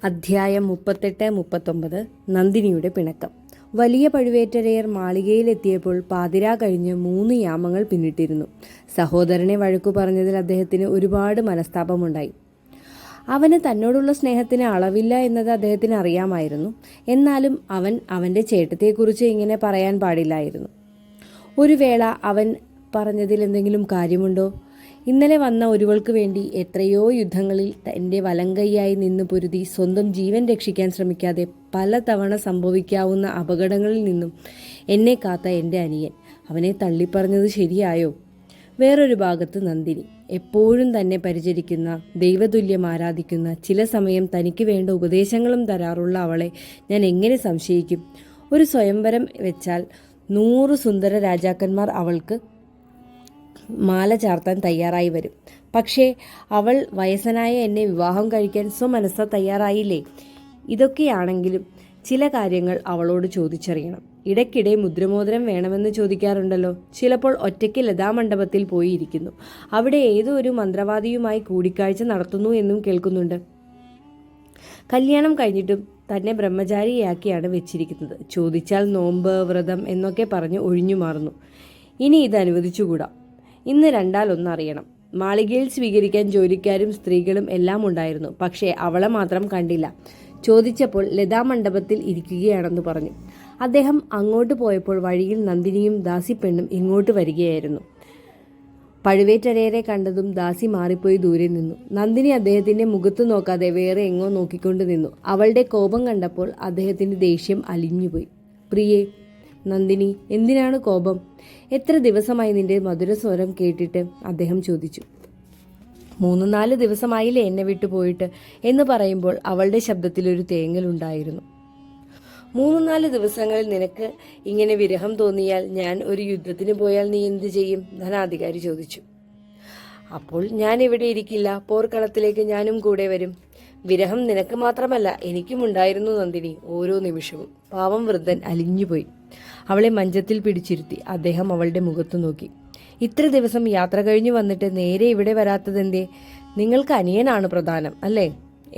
അധ്യായം 38-39 നന്ദിനിയുടെ പിണക്കം. വലിയ പഴുവേറ്റരയർ മാളികയിലെത്തിയപ്പോൾ പാതിരാ കഴിഞ്ഞ് 3 യാമങ്ങൾ പിന്നിട്ടിരുന്നു. സഹോദരനെ വഴക്കു പറഞ്ഞതിൽ അദ്ദേഹത്തിന് ഒരുപാട് മനസ്താപമുണ്ടായി. അവന് തന്നോടുള്ള സ്നേഹത്തിന് അളവില്ല എന്നത് അദ്ദേഹത്തിന് അറിയാമായിരുന്നു. എന്നാലും അവൻ അവൻ്റെ ചേട്ടത്തെക്കുറിച്ച് ഇങ്ങനെ പറയാൻ പാടില്ലായിരുന്നു. ഒരു വേള അവൻ പറഞ്ഞതിൽ എന്തെങ്കിലും കാര്യമുണ്ടോ? ഇന്നലെ വന്ന ഒരുവൾക്ക് വേണ്ടി എത്രയോ യുദ്ധങ്ങളിൽ എൻ്റെ വലങ്കയ്യായി നിന്ന് പൊരുതി സ്വന്തം ജീവൻ രക്ഷിക്കാൻ ശ്രമിക്കാതെ പലതവണ സംഭവിക്കാവുന്ന അപകടങ്ങളിൽ നിന്നും എന്നെ കാത്ത എൻ്റെ അനിയൻ അവനെ തള്ളിപ്പറഞ്ഞത് ശരിയായോ? വേറൊരു ഭാഗത്ത് നന്ദിനി, എപ്പോഴും തന്നെ പരിചരിക്കുന്ന, ദൈവതുല്യം ആരാധിക്കുന്ന, ചില സമയം തനിക്ക് വേണ്ട ഉപദേശങ്ങളും തരാറുള്ള അവളെ ഞാൻ എങ്ങനെ സംശയിക്കും? ഒരു സ്വയംവരം വെച്ചാൽ 100 സുന്ദര രാജാക്കന്മാർ അവൾക്ക് മാല ചാർത്താൻ തയ്യാറായി വരും. പക്ഷേ അവൾ വയസ്സനായ എന്നെ വിവാഹം കഴിക്കാൻ സ്വമനസ്സ തയ്യാറായില്ലേ? ഇതൊക്കെയാണെങ്കിലും ചില കാര്യങ്ങൾ അവളോട് ചോദിച്ചറിയണം. ഇടയ്ക്കിടെ മുദ്രമോതിരം വേണമെന്ന് ചോദിക്കാറുണ്ടല്ലോ. ചിലപ്പോൾ ഒറ്റയ്ക്ക് ലതാമണ്ഡപത്തിൽ പോയിരിക്കുന്നു. അവിടെ ഏതോ ഒരു മന്ത്രവാദിയുമായി കൂടിക്കാഴ്ച നടത്തുന്നു എന്നും കേൾക്കുന്നുണ്ട്. കല്യാണം കഴിഞ്ഞിട്ടും തന്നെ ബ്രഹ്മചാരിയാക്കിയാണ് വെച്ചിരിക്കുന്നത്. ചോദിച്ചാൽ നോമ്പ്, വ്രതം എന്നൊക്കെ പറഞ്ഞ് ഒഴിഞ്ഞു മാറുന്നു. ഇനി ഇത് അനുവദിച്ചുകൂടാ. ഇന്ന് രണ്ടാലൊന്നറിയണം. മാളികയിൽ സ്വീകരിക്കാൻ ജോലിക്കാരും സ്ത്രീകളും എല്ലാം ഉണ്ടായിരുന്നു. പക്ഷേ അവളെ മാത്രം കണ്ടില്ല. ചോദിച്ചപ്പോൾ ലതാമണ്ഡപത്തിൽ ഇരിക്കുകയാണെന്ന് പറഞ്ഞു. അദ്ദേഹം അങ്ങോട്ട് പോയപ്പോൾ വഴിയിൽ നന്ദിനിയും ദാസിപ്പെണ്ണും ഇങ്ങോട്ട് വരികയായിരുന്നു. പഴുവേറ്റരയരെ കണ്ടതും ദാസി മാറിപ്പോയി ദൂരെ നിന്നു. നന്ദിനി അദ്ദേഹത്തിന്റെ മുഖത്ത് നോക്കാതെ വേറെ എങ്ങോ നോക്കിക്കൊണ്ട് നിന്നു. അവളുടെ കോപം കണ്ടപ്പോൾ അദ്ദേഹത്തിന്റെ ദേഷ്യം അലിഞ്ഞുപോയി. പ്രിയേ, നന്ദിനി, എന്തിനാണ് കോപം? എത്ര ദിവസമായി നിന്റെ മധുരസ്വരം കേട്ടിട്ട്? അദ്ദേഹം ചോദിച്ചു. 3-4 ദിവസമായില്ലേ എന്നെ വിട്ടു പോയിട്ട് എന്ന് പറയുമ്പോൾ അവളുടെ ശബ്ദത്തിലൊരു തേങ്ങലുണ്ടായിരുന്നു. 3-4 ദിവസങ്ങളിൽ നിനക്ക് ഇങ്ങനെ വിരഹം തോന്നിയാൽ ഞാൻ ഒരു യുദ്ധത്തിന് പോയാൽ നീ എന്ത് ചെയ്യും? ധനാധികാരി ചോദിച്ചു. അപ്പോൾ ഞാൻ ഇവിടെ ഇരിക്കില്ല. പോർക്കളത്തിലേക്ക് ഞാനും കൂടെ വരും. വിരഹം നിനക്ക് മാത്രമല്ല എനിക്കും ഉണ്ടായിരുന്നു നന്ദിനി, ഓരോ നിമിഷവും. പാവം വൃദ്ധൻ അലിഞ്ഞുപോയി. അവളെ മഞ്ചത്തിൽ പിടിച്ചിരുത്തി. അദ്ദേഹം അവളുടെ മുഖത്തു നോക്കി. ഇത്ര ദിവസം യാത്ര കഴിഞ്ഞു വന്നിട്ട് നേരെ ഇവിടെ വരാത്തതെന്തേ? നിങ്ങൾക്ക് അനിയനാണ് പ്രധാനം അല്ലേ?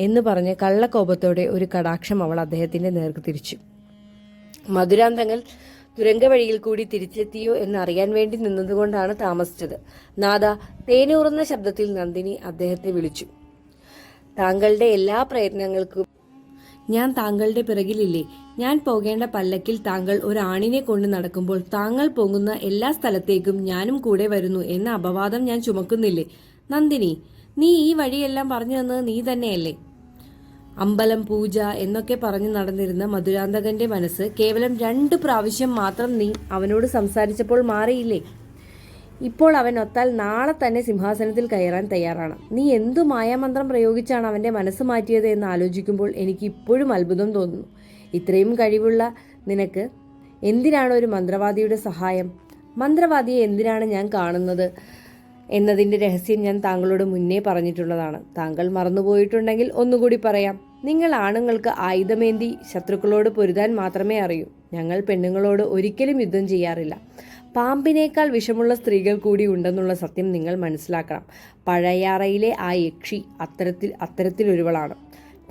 എന്ന് പറഞ്ഞ് കള്ളക്കോപത്തോടെ ഒരു കടാക്ഷം അവൾ അദ്ദേഹത്തിന്റെ നേർക്ക് തിരിച്ചു. മധുരാന്തങ്ങൾ തുരങ്ക വഴിയിൽ കൂടി തിരിച്ചെത്തിയോ എന്നറിയാൻ വേണ്ടി നിന്നതുകൊണ്ടാണ് താമസിച്ചത്. നാദ, തേനൂറുന്ന ശബ്ദത്തിൽ നന്ദിനി അദ്ദേഹത്തെ വിളിച്ചു. താങ്കളുടെ എല്ലാ പ്രയത്നങ്ങൾക്കും ഞാൻ താങ്കളുടെ പിറകിലില്ലേ? ഞാൻ പോകേണ്ട പല്ലക്കിൽ താങ്കൾ ഒരാണിനെ കൊണ്ട് നടക്കുമ്പോൾ താങ്കൾ പോകുന്ന എല്ലാ സ്ഥലത്തേക്കും ഞാനും കൂടെ വരുന്നു എന്ന അപവാദം ഞാൻ ചുമക്കുന്നില്ലേ? നന്ദിനി, നീ ഈ വഴിയെല്ലാം പറഞ്ഞു തന്നത് നീ തന്നെയല്ലേ? അമ്പലം, പൂജ എന്നൊക്കെ പറഞ്ഞു നടന്നിരുന്ന മധുരാന്തകന്റെ മനസ്സ് കേവലം 2 പ്രാവശ്യം മാത്രം നീ അവനോട് സംസാരിച്ചപ്പോൾ മാറിയില്ലേ? ഇപ്പോൾ അവൻ ഒത്താൽ നാളെ തന്നെ സിംഹാസനത്തിൽ കയറാൻ തയ്യാറാണ്. നീ എന്തു മായാമന്ത്രം പ്രയോഗിച്ചാണ് അവൻ്റെ മനസ്സ് മാറ്റിയത് എന്ന് ആലോചിക്കുമ്പോൾ എനിക്ക് ഇപ്പോഴും അത്ഭുതം തോന്നുന്നു. ഇത്രയും കഴിവുള്ള നിനക്ക് എന്തിനാണ് ഒരു മന്ത്രവാദിയുടെ സഹായം? മന്ത്രവാദിയെ എന്തിനാണ് ഞാൻ കാണുന്നത് എന്നതിൻ്റെ രഹസ്യം ഞാൻ താങ്കളോട് മുന്നേ പറഞ്ഞിട്ടുള്ളതാണ്. താങ്കൾ മറന്നുപോയിട്ടുണ്ടെങ്കിൽ ഒന്നുകൂടി പറയാം. നിങ്ങൾ ആണുങ്ങൾക്ക് ആയുധമേന്തി ശത്രുക്കളോട് പൊരുതാൻ മാത്രമേ അറിയൂ. ഞങ്ങൾ പെണ്ണുങ്ങളോട് ഒരിക്കലും യുദ്ധം ചെയ്യാറില്ല. പാമ്പിനേക്കാൾ വിഷമുള്ള സ്ത്രീകൾ കൂടി ഉണ്ടെന്നുള്ള സത്യം നിങ്ങൾ മനസ്സിലാക്കണം. പഴയാറയിലെ ആ യക്ഷി അത്തരത്തിലൊരുവളാണ്.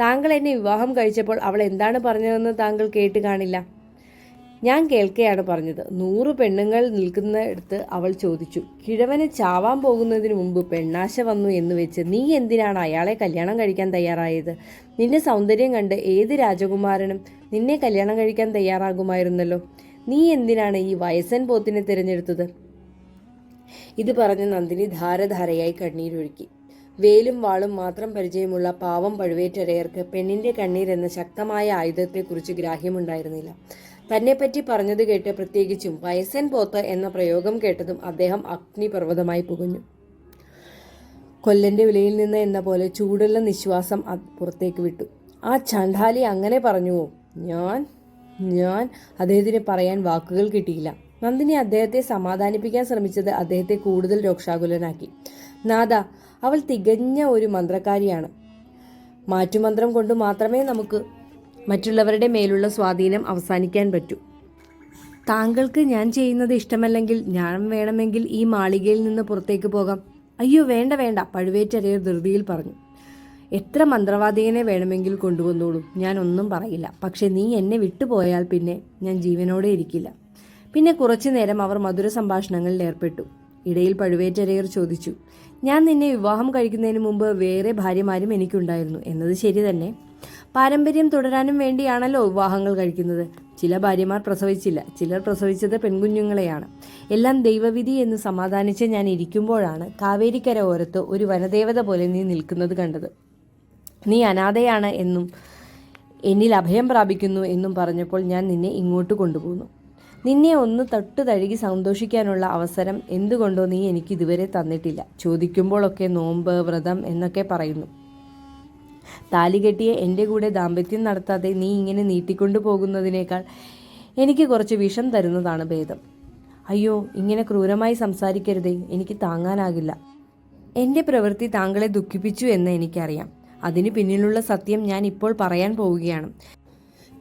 താങ്കൾ എന്നെ വിവാഹം കഴിച്ചപ്പോൾ അവൾ എന്താണ് പറഞ്ഞതെന്ന് താങ്കൾ കേട്ട് കാണില്ല. ഞാൻ കേൾക്കെയാണ് പറഞ്ഞത്. 100 പെണ്ണുങ്ങൾ നിൽക്കുന്നിടത്ത് അവൾ ചോദിച്ചു. കിഴവന് ചാവാൻ പോകുന്നതിന് മുമ്പ് പെണ്ണാശ വന്നു എന്ന് വെച്ച് നീ എന്തിനാണ് അയാളെ കല്യാണം കഴിക്കാൻ തയ്യാറായത്? നിന്റെ സൗന്ദര്യം കണ്ട് ഏത് രാജകുമാരനും നിന്നെ കല്യാണം കഴിക്കാൻ തയ്യാറാകുമായിരുന്നല്ലോ. നീ എന്തിനാണ് ഈ വയസ്സൻ പോത്തിനെ തിരഞ്ഞെടുത്തത്? ഇത് പറഞ്ഞ് നന്ദിനി ധാരധാരയായി കണ്ണീരൊഴുക്കി. വേലും വാളും മാത്രം പരിചയമുള്ള പാവം പഴുവേറ്റരയർക്ക് പെണ്ണിന്റെ കണ്ണീരെന്ന ശക്തമായ ആയുധത്തെക്കുറിച്ച് ഗ്രാഹ്യമുണ്ടായിരുന്നില്ല. തന്നെപ്പറ്റി പറഞ്ഞത് കേട്ട്, പ്രത്യേകിച്ചും വയസ്സൻ പോത്ത് എന്ന പ്രയോഗം കേട്ടതും അദ്ദേഹം അഗ്നിപർവ്വതമായി പുകഞ്ഞു. കൊല്ലന്റെ വിലയിൽ നിന്ന് എന്ന പോലെ ചൂടുള്ള നിശ്വാസം പുറത്തേക്ക് വിട്ടു. ആ ചണ്ഡാലി അങ്ങനെ പറഞ്ഞുവോ? ഞാൻ അദ്ദേഹത്തിന് പറയാൻ വാക്കുകൾ കിട്ടിയില്ല. നന്ദിനി അദ്ദേഹത്തെ സമാധാനിപ്പിക്കാൻ ശ്രമിച്ചത് അദ്ദേഹത്തെ കൂടുതൽ രോക്ഷാകുലനാക്കി. നാദ, അവൾ തികഞ്ഞ ഒരു മന്ത്രക്കാരിയാണ്. മാറ്റുമന്ത്രം കൊണ്ട് മാത്രമേ നമുക്ക് മറ്റുള്ളവരുടെ മേലുള്ള സ്വാധീനം അവസാനിക്കാൻ പറ്റൂ. താങ്കൾക്ക് ഞാൻ ചെയ്യുന്നത് ഇഷ്ടമല്ലെങ്കിൽ ഞാൻ വേണമെങ്കിൽ ഈ മാളികയിൽ നിന്ന് പുറത്തേക്ക് പോകാം. അയ്യോ, വേണ്ട വേണ്ട, പഴുവേറ്റരയർ ധൃതിയിൽ പറഞ്ഞു. എത്ര മന്ത്രവാദികനെ വേണമെങ്കിൽ കൊണ്ടുവന്നോളൂ, ഞാൻ ഒന്നും പറയില്ല. പക്ഷെ നീ എന്നെ വിട്ടുപോയാൽ പിന്നെ ഞാൻ ജീവനോടെ ഇരിക്കില്ല. പിന്നെ കുറച്ചു നേരം അവർ മധുര സംഭാഷണങ്ങളിൽ ഏർപ്പെട്ടു. ഇടയിൽ പഴുവേറ്റരയർ ചോദിച്ചു, ഞാൻ നിന്നെ വിവാഹം കഴിക്കുന്നതിന് മുമ്പ് വേറെ ഭാര്യമാരും എനിക്കുണ്ടായിരുന്നു എന്നത് ശരി തന്നെ? പാരമ്പര്യം തുടരാനും വേണ്ടിയാണല്ലോ വിവാഹങ്ങൾ കഴിക്കുന്നത്. ചില ഭാര്യമാർ പ്രസവിച്ചില്ല, ചിലർ പ്രസവിച്ചത് പെൺകുഞ്ഞുങ്ങളെയാണ്. എല്ലാം ദൈവവിധി എന്ന് സമാധാനിച്ച് ഞാൻ ഇരിക്കുമ്പോഴാണ് കാവേരിക്കര ഓരത്ത് ഒരു വനദേവത പോലെ നീ നിൽക്കുന്നത് കണ്ടത്. നീ അനാഥയാണ് എന്നും എന്നിൽ അഭയം പ്രാപിക്കുന്നു എന്നും പറഞ്ഞപ്പോൾ ഞാൻ നിന്നെ ഇങ്ങോട്ട് കൊണ്ടുപോന്നു. നിന്നെ ഒന്ന് തൊട്ട് തഴുകി സന്തോഷിക്കാനുള്ള അവസരം എന്തുകൊണ്ടോ നീ എനിക്ക് ഇതുവരെ തന്നിട്ടില്ല. ചോദിക്കുമ്പോഴൊക്കെ നോമ്പ്, വ്രതം എന്നൊക്കെ പറയുന്നു. താലി കെട്ടിയ എൻ്റെ കൂടെ ദാമ്പത്യം നടത്താതെ നീ ഇങ്ങനെ നീട്ടിക്കൊണ്ടു പോകുന്നതിനേക്കാൾ എനിക്ക് കുറച്ച് വിഷം തരുന്നതാണ് ഭേദം. അയ്യോ, ഇങ്ങനെ ക്രൂരമായി സംസാരിക്കരുതേ, എനിക്ക് താങ്ങാനാകില്ല. എൻ്റെ പ്രവൃത്തി താങ്കളെ ദുഃഖിപ്പിച്ചു എന്ന് എനിക്കറിയാം. അതിന് പിന്നിലുള്ള സത്യം ഞാൻ ഇപ്പോൾ പറയാൻ പോവുകയാണ്.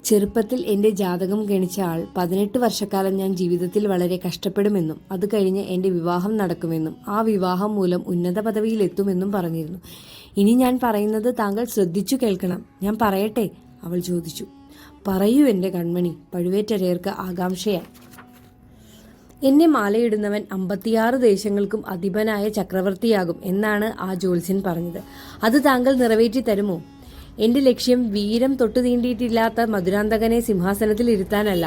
ചെറുപ്പത്തിൽ എൻ്റെ ജാതകം ഗണിച്ച ആൾ 18 വർഷക്കാലം ഞാൻ ജീവിതത്തിൽ വളരെ കഷ്ടപ്പെടുമെന്നും അത് കഴിഞ്ഞ് എൻ്റെ വിവാഹം നടക്കുമെന്നും ആ വിവാഹം മൂലം ഉന്നത പദവിയിലെത്തുമെന്നും പറഞ്ഞിരുന്നു. ഇനി ഞാൻ പറയുന്നത് താങ്കൾ ശ്രദ്ധിച്ചു കേൾക്കണം. ഞാൻ പറയട്ടെ? അവൾ ചോദിച്ചു. പറയൂ എൻ്റെ കൺമണി, പഴുവേറ്റരയർക്ക് ആകാംക്ഷയായി. എന്നെ മാലയിടുന്നവൻ 56 ദേശങ്ങൾക്കും അധിപനായ ചക്രവർത്തിയാകും എന്നാണ് ആ ജ്യോത്സ്യൻ പറഞ്ഞത്. അത് താങ്കൾ നിറവേറ്റി തരുമോ? എൻ്റെ ലക്ഷ്യം വീരം തൊട്ടു തീണ്ടിയിട്ടില്ലാത്ത മധുരാന്തകനെ സിംഹാസനത്തിൽ ഇരുത്താനല്ല,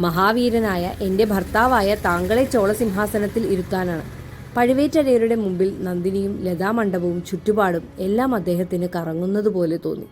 മഹാവീരനായ എൻ്റെ ഭർത്താവായ താങ്കളെ ചോളസിംഹാസനത്തിൽ ഇരുത്താനാണ്. പഴുവേറ്റരയരുടെ മുമ്പിൽ നന്ദിനിയും ലതാമണ്ഡപവും ചുറ്റുപാടും എല്ലാം അദ്ദേഹത്തിന് കറങ്ങുന്നതുപോലെ തോന്നി.